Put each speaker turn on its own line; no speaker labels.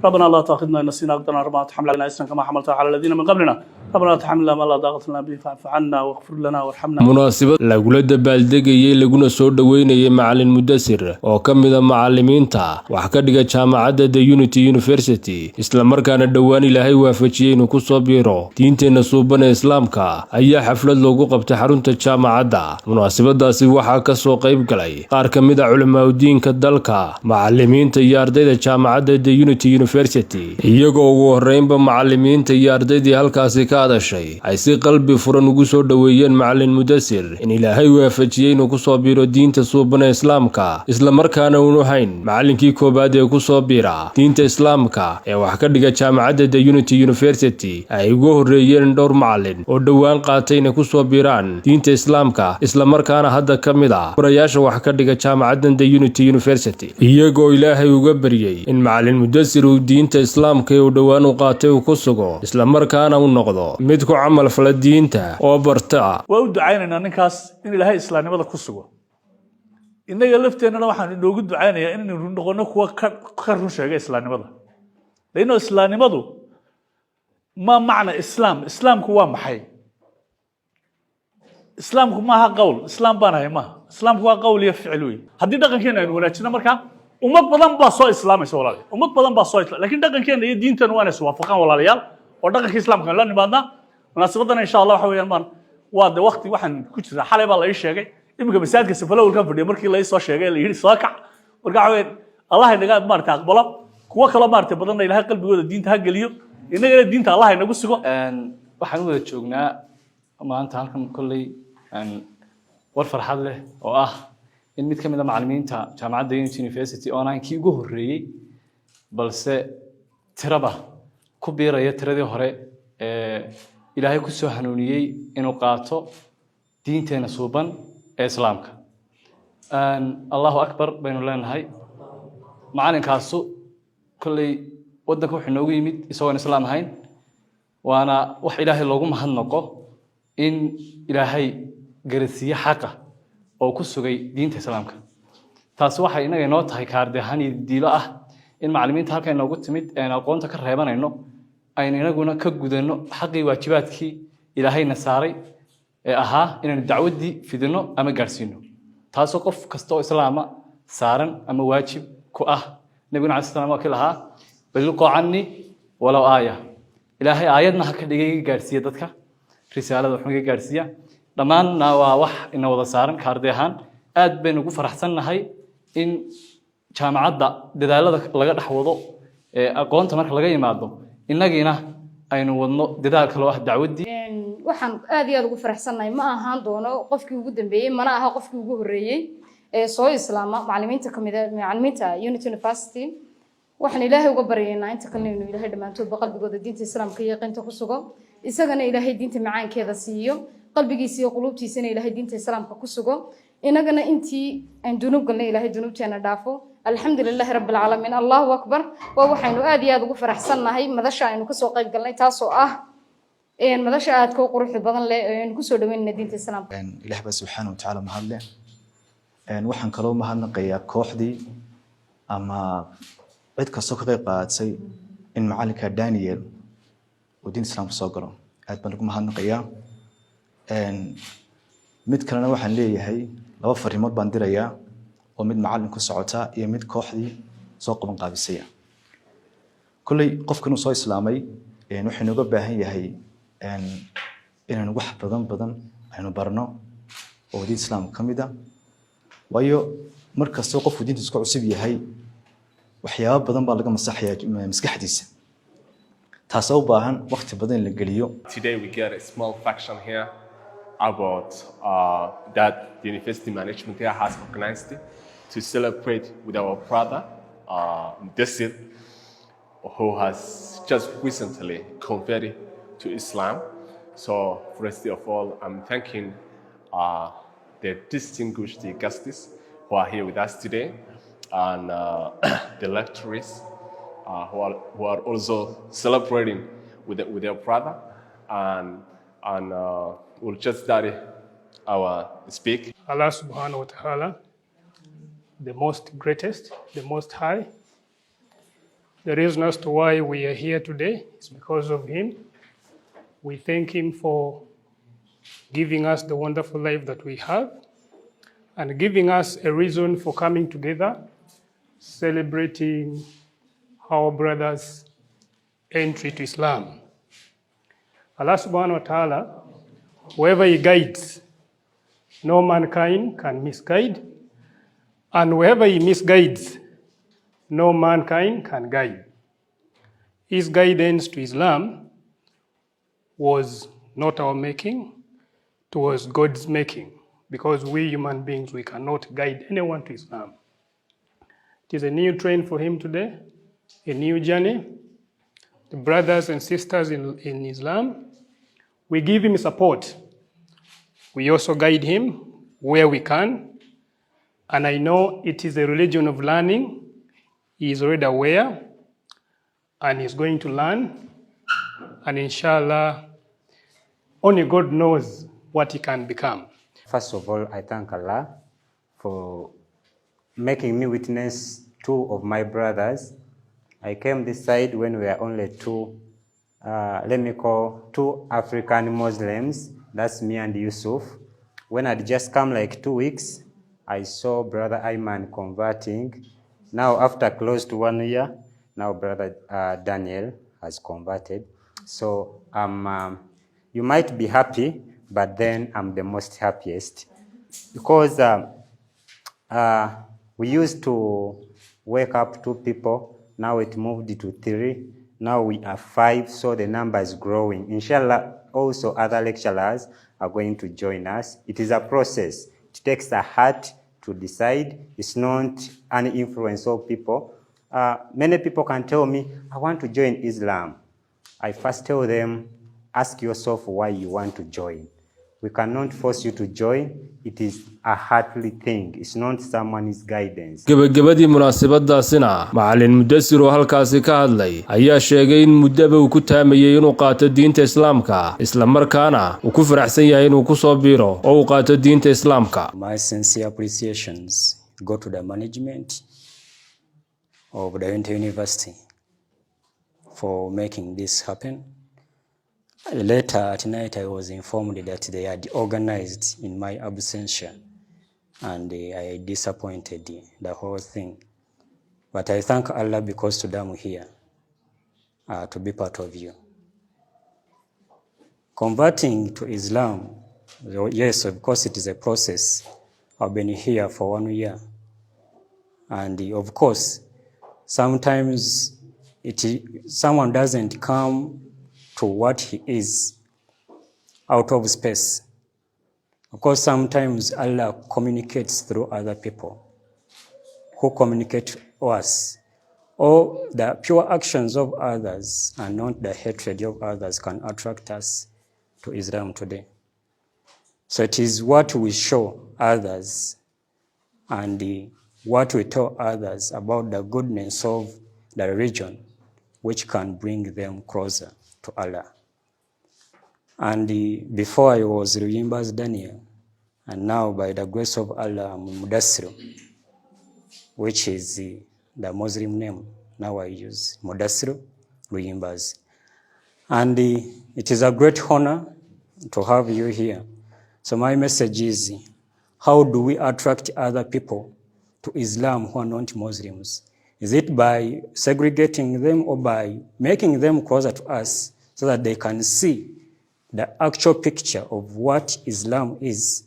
ربنا لا تأخذنا إن نسينا أقدرنا ربنا تحمل علينا إسرا كما حملتها على الذين من قبلنا ربنا لا تحملنا ما لا طاقة لنا به فاعف عنا واغفر لنا وارحمنا.
munaasabad lagula dabaaldegayay laguna soo dhaweynayay macalin Mudasir oo ka mid ah macallimiinta wax ka dhiga jaamacadda The Unity University isla markaana dhawaan Ilaahay waafajiyay inuu ku soo biiro diinteena suuban ee islaamka ayaa xaflad loogu qabtay xarunta jaamacadda. munaasabadaasi waxaa ka soo qayb galay qaar ka mid ah culimada dalka, macallimiinta iyo ardayda jaamacadda The Unity University, iyagoo ugu horeynba macallimiinta iyo ardaydii halkaasi ka hadashay ay si qalbi furan ugu soo dhaweeyeen macalin Mudasir in Ilaahay waafajiyay inuu ku soo biiro diinta suuban ee islaamka isla markaana uu hayn macallinkii koobaad ee ku soo biira diinta islaamka ee wax ka dhiga jaamacadda The Unity University. ay ugu horeeyeen dhowr macallin oo dhawaan qaatay inay ku soo biiraan diinta islaamka isla markaana hadda ka mid ah barayaasha wax ka dhiga jaamacadda The Unity University, iyagoo Ilaahay uga baryay in macalin Mudasir uu diinta islaamka ee uu dhawaan u qaatay uu ku sugo isla markaana uu noqdo mid ku camal fala diinta oo barta.
waa u ducaynaynaa ninkaas in Ilaahay islaamnimada ku sugo. innaga lafteennana waxaan inoogu ducaynayaa inaynu noqono kuwa ka run sheega islaamnimada. leanno islaamnimadu ma macna islaamku waa maxay? islaamku maaha qowl, islaam baan ahay maaha. islaamku waa qowl iyo ficil weeye. haddii dhaqankeena aynu wanaajino markaa ummad badan baa soo islaamaysa walaalayaal. ummad badan baa soo laakiin dhaqankeena iyo diintana waa inay iswaafaqaan walaalayaal oo dhaqankii islaamka la nimaadnaa. munaasabadana insha Allah waxa weeyaan waa de waqti waxaan ku jiraa xalay baa la ii sheegay imika masaajidka safalowlka fadhiya markii la ii soo sheegay la yiri soo kac marka waxa weeyaan Allah inaga maartay aqbalo kuwa kale maartay badan Ilaahay qalbigooda diinta ha geliyo inagana diinta Allah inagu sugo.
waxaan u wada joognaa maanta halkan kolley war farxad leh oo ah in mid ka mid ah macallimiinta jaamacadda Unity University oo aan kii ugu horeeyay balse tiraba ku biiraya tiradii hore Ilaahay ku soo hanuuniyay inuu qaato diinteena suuban ee islaamka. Allahu akbar baynu leenahay. macalinkaasu kolley wadanka wuxuu noogu yimid isagoo islaam ahayn waana wax Ilaahay loogu mahadnaqo in Ilaahay garasiye xaqa oo ku sugay diinta islaamka. taas waxay inaga inoo tahay kaardahan diilo ah in macallimiinta halka inoogu timid ee aqoonta ka reebanayno ayna inaguna ka gudano xaqii waajibaadkii Ilaahayna saaray ee ahaa inaan dacwadii fidino ama gaarsiino. taasoo qof kasta oo islaama saaran ama waajib ku ah. nabiguna calaysalaatu wasalaam waa kilaha balqo anni walaw aaya. Ilaahay aayadna ha ka dhigay gaarsiya dadka risaalada wuxuu ka gaarsiya dhamaanna waa wax ina wada saaran kaardahan. aad baynu ugu faraxsanahay in jaamacadda dadaalada laga dhaxwado ee aqoonta marka laga yimaado inagina aynu wadno dadaal kale oo ah dacwadii.
waxaan aad iyo aad ugu faraxsanahay ma ahaan doono qofkii ugu dambeeyay mana aha qofkii ugu horeeyay ee soo islaama macallimiinta kamid ah macallimiinta Unity University. waxaan Ilaahay uga baryaynaa inta kale inuu Ilaahay dhamaantood qalbigooda diinta islaamka iyo qeynta ku sugo isagana Ilaahay diinta macaankeeda siiyo qalbigiisa iyo qulubtiisana Ilaahay diinta islaamka ku sugo inagana intii aan dunuub galnay Ilaahay dunuubteena dhaafo. alxamdulillah rabbil alamin. Allahu akbar. waxaynu aad iyo aad ugu faraxsanahay madasha aynu ka soo qayb galnay taasoo ah madasha aad ka quruxda badan leh aynu ku soo dhaweynaa diinta islaamka.
Ilaahay subhanahu wa ta'ala mahadle waxaan kaloo mahadnaqayaa kooxdii ama cid kastoo ka qayb qaadatay in macallinka Daniel uu diinta islaamka soo galo. aad baan ugu mahadnaqayaa. mid kalena waxaan leeyahay laba fariimood baan dirayaa oo mid macallin ku socota iyo mid kooxdii soo qaban qaabisay. kullay qofkan soo islaamay wuxuu nooga baahan yahay inaan wax badan aynu barno oo diinta islaamka kamid ah. waayo markastoo qofku diinta isku cusub yahay waxyaabo badan baa laga masaxayaa maskaxdiisa taasoo u baahan waqti badan la geliyo.
Today we get a small fraction here about that the university management here has organized to celebrate with our brother Mudasir, who has just recently converted to Islam. So first of all, I'm thanking the distinguished guests who are here with us today and the lecturers who are also celebrating with their brother and we'll just study our speak.
Allah subhanahu wa ta'ala, the most greatest, the most high, The reason as to why we are here today is because of him. We thank him for giving us the wonderful life that we have and giving us a reason for coming together, celebrating our brothers' entry to Islam. Allah subhanahu wa ta'ala, whoever he guides, no mankind can misguide, and whoever he misguides, no mankind can guide. His guidance to Islam was not our making, it was God's making, because we human beings, we cannot guide anyone to Islam. It is a new train for him today, a new journey. The brothers and sisters in Islam, we give him support. We also guide him where we can. And I know it is a religion of learning. He is already aware, and he's going to learn. And inshallah, only God knows what he can become.
First of all, I thank Allah for making me witness two of my brothers. I came this side when we were only two African Muslims. That's me and Yusuf. When I'd just come like 2 weeks, I saw Brother Ayman converting. Now, after close to 1 year, now Brother Daniel has converted. So you might be happy, but then I'm the most happiest. Because we used to wake up 2 people, now it moved to 3, now we are 5, so the number is growing. Inshallah, also other lecturers are going to join us. It is a process. It takes a heart to decide. It's not an influence of people. Many people can tell me, I want to join Islam. I first tell them, ask yourself why you want to join. We cannot force you to join. It is a heartly thing. It's not someone's guidance.
gabagabadii munaasabadaasina Macalin Mudasir oo halkaasi ka hadlay ayaa sheegay in muddaba uu ku taamayay inuu qaato diinta Islaamka isla markaana uu ku faraxsan yahay inuu ku soo biiro oo uu qaato diinta Islaamka.
My sincere appreciations go to the management of the University for making this happen. Later at night, I was informed that they had organized in my absence, and I disappointed the whole thing. But I thank Allah because today I'm here to be part of you. Converting to Islam, yes, of course it is a process. I've been here for 1 year. And of course, sometimes someone doesn't come to what he is out of space. Of course, sometimes Allah communicates through other people who communicate to us. Or the pure actions of others and not the hatred of others can attract us to Islam today. So it is what we show others and what we tell others about the goodness of the religion which can bring them closer to Allah. And before I was Ruyimba's Daniel, and now by the grace of Allah, I'm Mudassir, which is the Muslim name. Now I use Mudassir Ruyimbaz. And it is a great honor to have you here. So my message is, how do we attract other people to Islam who are not Muslims? Is it by segregating them or by making them closer to us so that they can see the actual picture of what Islam is?